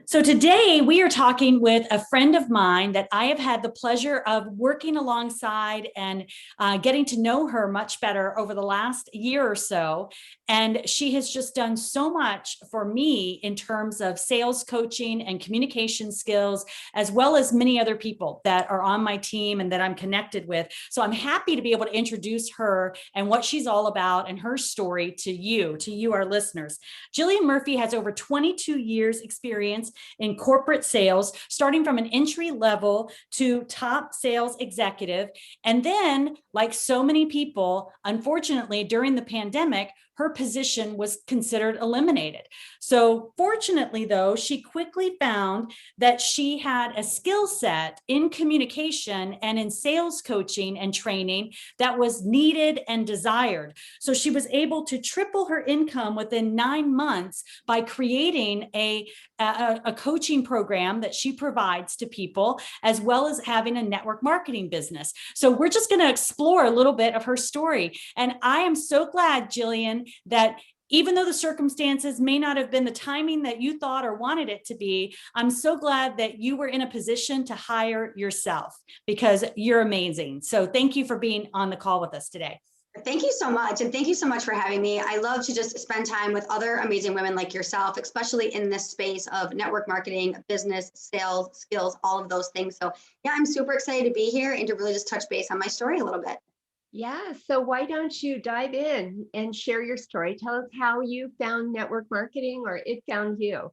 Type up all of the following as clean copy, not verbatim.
So today we are talking with a friend of mine that I have had the pleasure of working alongside and getting to know her much better over the last year or so. And she has just done so much for me in terms of sales coaching and communication skills, as well as many other people that are on my team and that I'm connected with. So I'm happy to be able to introduce her and what she's all about and her story to you, our listeners. Jillian Murphy has over 22 years experience in corporate sales, starting from an entry level to top sales executive. And then, like so many people, unfortunately, during the pandemic, her position was considered eliminated. So fortunately, though, she quickly found that she had a skill set in communication and in sales coaching and training that was needed and desired. So she was able to triple her income within 9 months by creating a coaching program that she provides to people, as well as having a network marketing business. So we're just going to explore a little bit of her story. And I am so glad, Jillian, that even though the circumstances may not have been the timing that you thought or wanted it to be, I'm so glad that you were in a position to hire yourself because you're amazing. So thank you for being on the call with us today. Thank you so much. And thank you so much for having me. I love to just spend time with other amazing women like yourself, especially in this space of network marketing, business, sales, skills, all of those things. So yeah, I'm super excited to be here and to really just touch base on my story a little bit. Yeah, so why don't you dive in and share your story? Tell us how you found network marketing or it found you.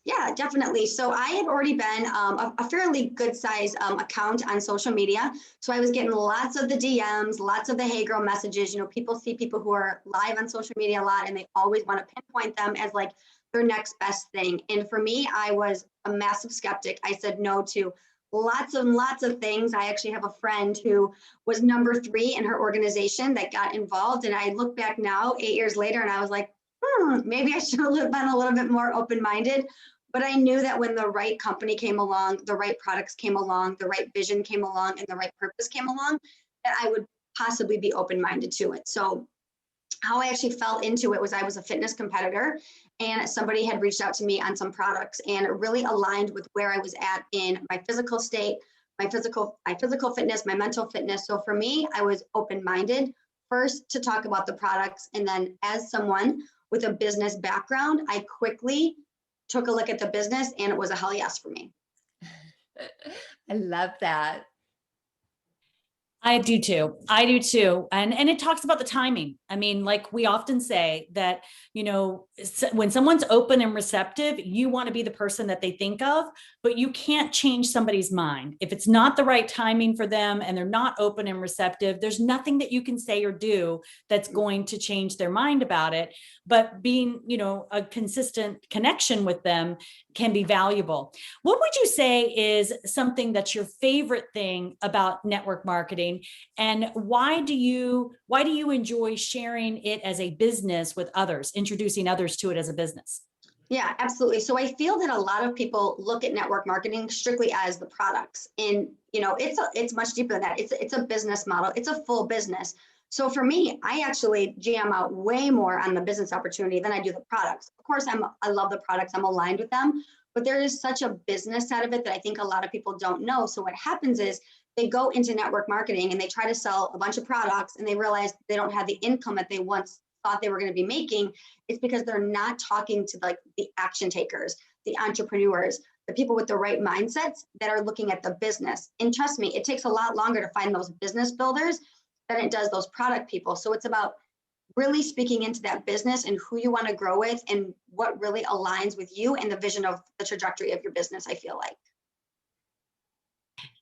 Yeah, definitely. So I had already been a fairly good size account on social media. So I was getting lots of the DMs, lots of the hey girl messages. You know, people see people who are live on social media a lot and they always want to pinpoint them as like their next best thing. And for me, I was a massive skeptic. I said no to lots and lots of things. I actually have a friend who was number 3 in her organization that got involved. And I look back now, 8 years later, and I was like, maybe I should have been a little bit more open-minded. But I knew that when the right company came along, the right products came along, the right vision came along, and the right purpose came along, that I would possibly be open-minded to it. So how I actually fell into it was I was a fitness competitor and somebody had reached out to me on some products and it really aligned with where I was at in my physical state, my physical fitness, my mental fitness. So for me, I was open-minded first to talk about the products. And then as someone with a business background, I quickly took a look at the business and it was a hell yes for me. I love that. I do too. I do too. And it talks about the timing. I mean, like we often say that, you know, when someone's open and receptive, you want to be the person that they think of, but you can't change somebody's mind. If it's not the right timing for them and they're not open and receptive, there's nothing that you can say or do that's going to change their mind about it. But being, you know, a consistent connection with them can be valuable. What would you say is something that's your favorite thing about network marketing? And why do you enjoy sharing it as a business with others, introducing others to it as a business? Yeah, absolutely. So I feel that a lot of people look at network marketing strictly as the products, and you know, it's much deeper than that. It's a business model. It's a full business. So for me, I actually jam out way more on the business opportunity than I do the products. Of course, I love the products. I'm aligned with them, but there is such a business side of it that I think a lot of people don't know. So what happens is they go into network marketing and they try to sell a bunch of products and they realize they don't have the income that they once thought they were going to be making. It's because they're not talking to like the action takers, the entrepreneurs, the people with the right mindsets that are looking at the business. And trust me, it takes a lot longer to find those business builders than it does those product people. So it's about really speaking into that business and who you want to grow with and what really aligns with you and the vision of the trajectory of your business, I feel like.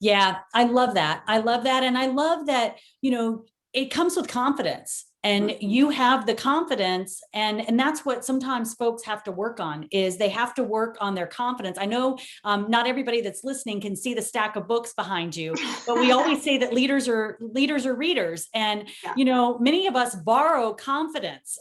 Yeah, I love that. I love that. And I love that, you know, it comes with confidence. And you have the confidence, and that's what sometimes folks have to work on, is they have to work on their confidence. I know not everybody that's listening can see the stack of books behind you, but we always say that leaders are readers, and yeah. You know, many of us borrow confidence.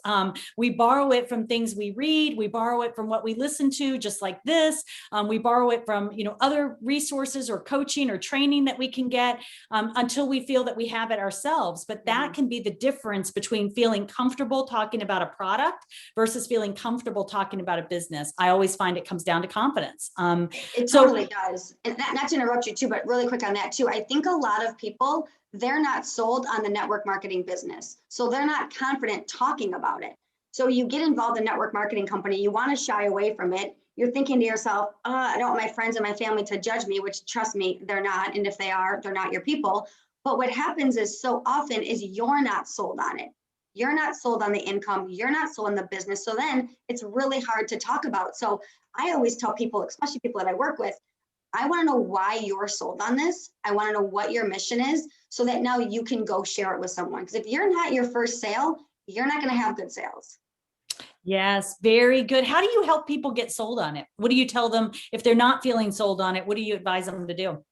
We borrow it from things we read, we borrow it from what we listen to, just like this. We borrow it from, you know, other resources or coaching or training that we can get until we feel that we have it ourselves. But that can be the difference between between feeling comfortable talking about a product versus feeling comfortable talking about a business. I always find it comes down to confidence. It totally does. And not to interrupt you too, but really quick on that too. I think a lot of people, they're not sold on the network marketing business. So they're not confident talking about it. So you get involved in a network marketing company, you want to shy away from it. You're thinking to yourself, I don't want my friends and my family to judge me, which trust me, they're not. And if they are, they're not your people. But what happens is so often is you're not sold on it. You're not sold on the income. You're not sold on the business. So then it's really hard to talk about. So I always tell people, especially people that I work with, I want to know why you're sold on this. I want to know what your mission is so that now you can go share it with someone. Because if you're not your first sale, you're not going to have good sales. Yes, very good. How do you help people get sold on it? What do you tell them if they're not feeling sold on it? What do you advise them to do?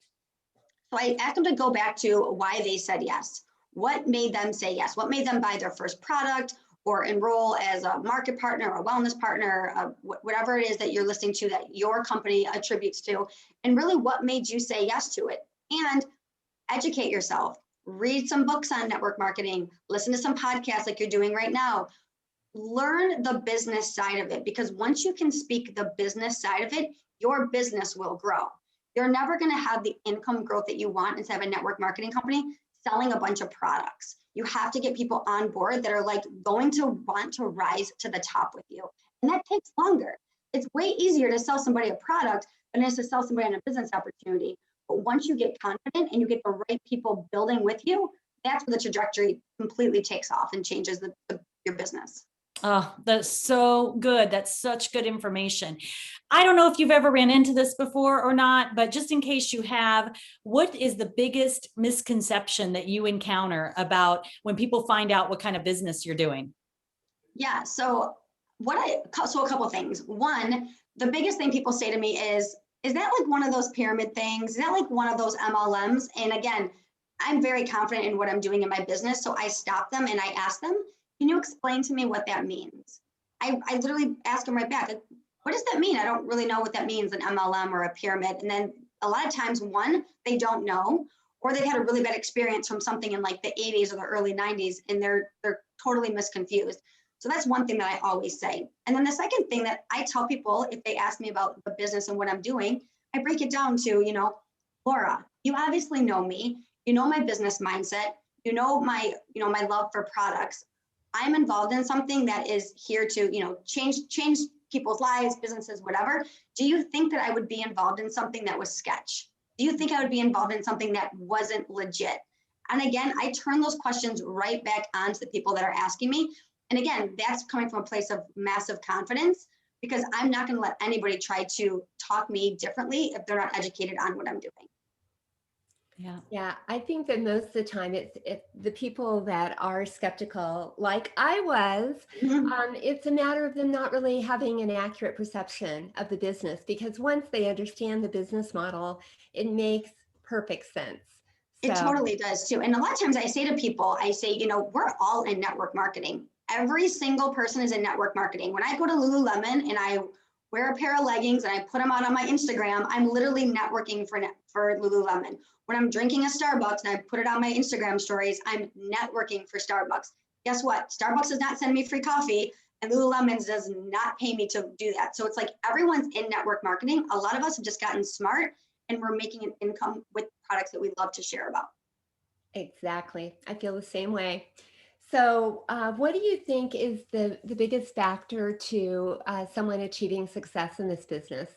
So I ask them to go back to why they said yes. What made them say yes? What made them buy their first product or enroll as a market partner or a wellness partner, whatever it is that you're listening to that your company attributes to, and really what made you say yes to it. And educate yourself. Read some books on network marketing. Listen to some podcasts like you're doing right now. Learn the business side of it, because once you can speak the business side of it, your business will grow. You're never going to have the income growth that you want instead of a network marketing company selling a bunch of products. You have to get people on board that are like going to want to rise to the top with you. And that takes longer. It's way easier to sell somebody a product than it is to sell somebody on a business opportunity. But once you get confident and you get the right people building with you, that's where the trajectory completely takes off and changes your business. Oh, that's so good. That's such good information. I don't know if you've ever ran into this before or not, but just in case you have, what is the biggest misconception that you encounter about when people find out what kind of business you're doing? Yeah, so a couple of things. One, the biggest thing people say to me is that like one of those pyramid things? Is that like one of those MLMs? And again, I'm very confident in what I'm doing in my business. So I stop them and I ask them, can you explain to me what that means? I literally ask them right back, like, what does that mean? I don't really know what that means, an MLM or a pyramid. And then a lot of times, one, they don't know, or they've had a really bad experience from something in like the 80s or the early 90s, and they're totally misconfused. So that's one thing that I always say. And then the second thing that I tell people, if they ask me about the business and what I'm doing, I break it down to, Laura, you obviously know me, you know my business mindset, you know my love for products. I'm involved in something that is here to, change people's lives, businesses, whatever. Do you think that I would be involved in something that was sketch? Do you think I would be involved in something that wasn't legit? And again, I turn those questions right back onto the people that are asking me. And again, that's coming from a place of massive confidence, because I'm not going to let anybody try to talk me differently if they're not educated on what I'm doing. Yeah, I think that most of the time it's the people that are skeptical, like I was, it's a matter of them not really having an accurate perception of the business, because once they understand the business model, it makes perfect sense. It totally does too. And a lot of times I say to people, we're all in network marketing. Every single person is in network marketing. When I go to Lululemon and I wear a pair of leggings and I put them out on my Instagram, I'm literally networking for Lululemon. When I'm drinking a Starbucks and I put it on my Instagram stories, I'm networking for Starbucks. Guess what? Starbucks does not send me free coffee, and Lululemon does not pay me to do that. So it's like everyone's in network marketing. A lot of us have just gotten smart and we're making an income with products that we love to share about. Exactly. I feel the same way. So what do you think is the biggest factor to someone achieving success in this business?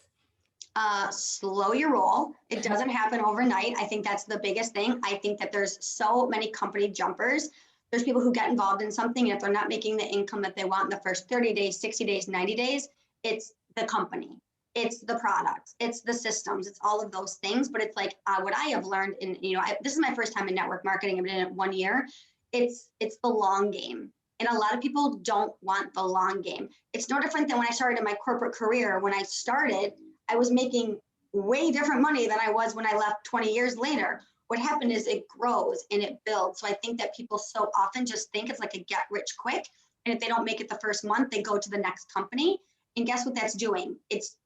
Slow your roll. It doesn't happen overnight. I think that's the biggest thing. I think that there's so many company jumpers. There's people who get involved in something, and if they're not making the income that they want in the first 30 days, 60 days, 90 days, it's the company, it's the products, it's the systems, it's all of those things. But it's like what I have learned this is my first time in network marketing. I've been in it 1 year. It's the long game. And a lot of people don't want the long game. It's no different than when I started in my corporate career. When I started, I was making way different money than I was when I left 20 years later. What happened is it grows and it builds. So I think that people so often just think it's like a get rich quick. And if they don't make it the first month, they go to the next company. And guess what that's doing? It's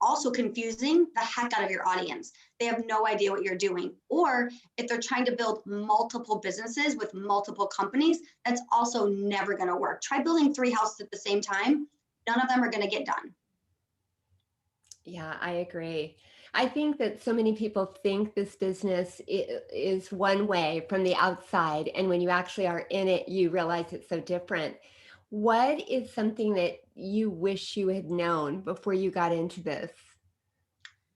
also confusing the heck out of your audience. They have no idea what you're doing. Or if they're trying to build multiple businesses with multiple companies, that's also never going to work. Try building 3 houses at the same time. None of them are going to get done. Yeah, I agree. I think that so many people think this business is one way from the outside, and when you actually are in it, you realize it's so different. What is something that you wish you had known before you got into this?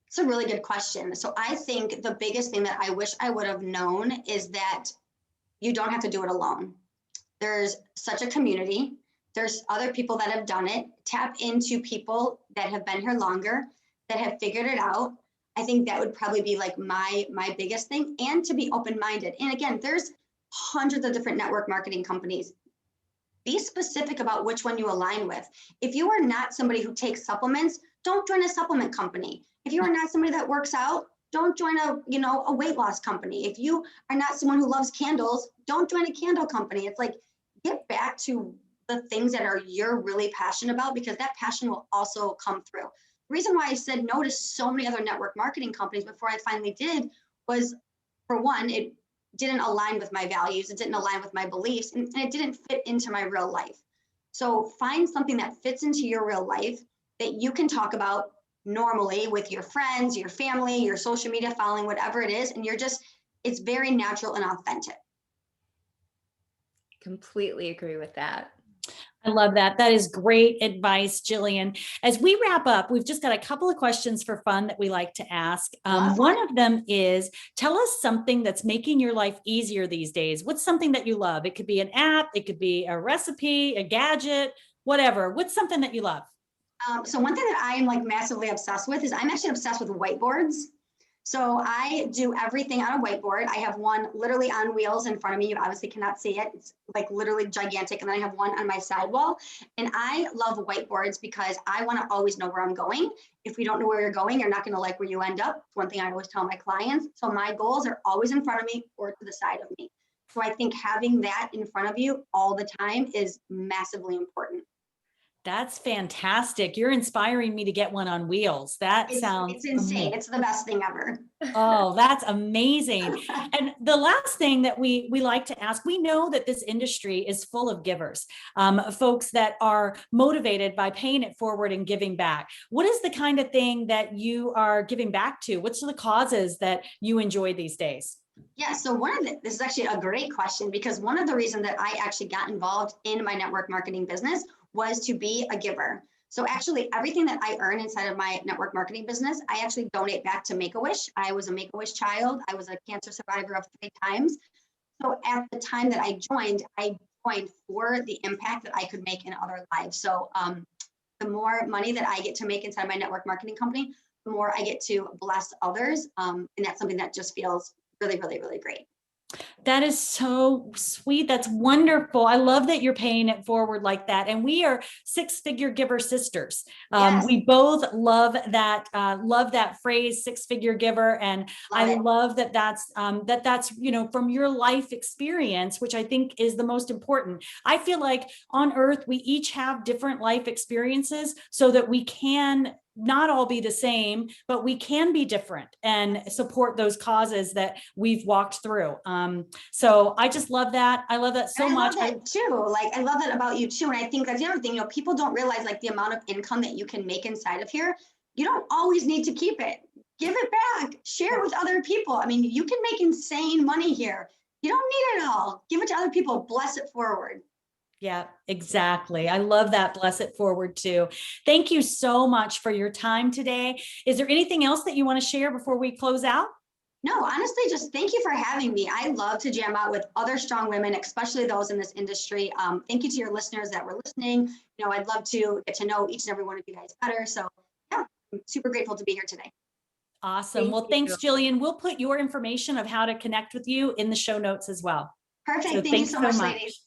It's a really good question. So I think the biggest thing that I wish I would have known is that you don't have to do it alone. There's such a community. There's other people that have done it. Tap into people that have been here longer, that have figured it out. I think that would probably be like my biggest thing, and to be open-minded. And again, there's hundreds of different network marketing companies. Be specific about which one you align with. If you are not somebody who takes supplements, don't join a supplement company. If you are not somebody that works out, don't join a weight loss company. If you are not someone who loves candles, don't join a candle company. It's like, get back to the things that you're really passionate about, because that passion will also come through. The reason why I said no to so many other network marketing companies before I finally did was, for one, it didn't align with my values. It didn't align with my beliefs, and it didn't fit into my real life. So find something that fits into your real life that you can talk about normally with your friends, your family, your social media following, whatever it is. And it's very natural and authentic. Completely agree with that. I love that. That is great advice, Jillian. As we wrap up, we've just got a couple of questions for fun that we like to ask. One of them is, tell us something that's making your life easier these days. What's something that you love? It could be an app, it could be a recipe, a gadget, whatever. What's something that you love? So one thing that I am like massively obsessed with is I'm actually obsessed with whiteboards. So I do everything on a whiteboard. I have one literally on wheels in front of me. You obviously cannot see it. It's like literally gigantic. And then I have one on my sidewall. And I love whiteboards because I want to always know where I'm going. If you don't know where you're going, you're not going to like where you end up. It's one thing I always tell my clients. So my goals are always in front of me or to the side of me. So I think having that in front of you all the time is massively important. That's fantastic. You're inspiring me to get one on wheels. It's insane. Amazing. It's the best thing ever. Oh, that's amazing. And the last thing that we like to ask, we know that this industry is full of givers, folks that are motivated by paying it forward and giving back. What is the kind of thing that you are giving back to? What's the causes that you enjoy these days? Yeah, so this is actually a great question, because one of the reasons that I actually got involved in my network marketing business was to be a giver. So actually everything that I earn inside of my network marketing business, I actually donate back to Make-A-Wish. I was a Make-A-Wish child. I was a cancer survivor of 3 times. So at the time that I joined for the impact that I could make in other lives. So the more money that I get to make inside my network marketing company, the more I get to bless others. And that's something that just feels really, really, really great. That is so sweet. That's wonderful. I love that you're paying it forward like that. And we are 6-figure giver sisters. Yes. We both love that phrase, 6-figure giver. And I love that that's from your life experience, which I think is the most important. I feel like on earth, we each have different life experiences so that we can not all be the same, but we can be different and support those causes that we've walked through. So I just love that. I love that so much. I love that too. Like, I love that about you too. And I think that's the other thing, people don't realize like the amount of income that you can make inside of here. You don't always need to keep it. Give it back, share it with other people. I mean, you can make insane money here. You don't need it all. Give it to other people, bless it forward. Yeah, exactly. I love that. Bless it forward too. Thank you so much for your time today. Is there anything else that you want to share before we close out? No, honestly, just thank you for having me. I love to jam out with other strong women, especially those in this industry. Thank you to your listeners that were listening. I'd love to get to know each and every one of you guys better. So yeah, I'm super grateful to be here today. Awesome. Well, thanks, Jillian. We'll put your information of how to connect with you in the show notes as well. Perfect. Thank you so much, ladies.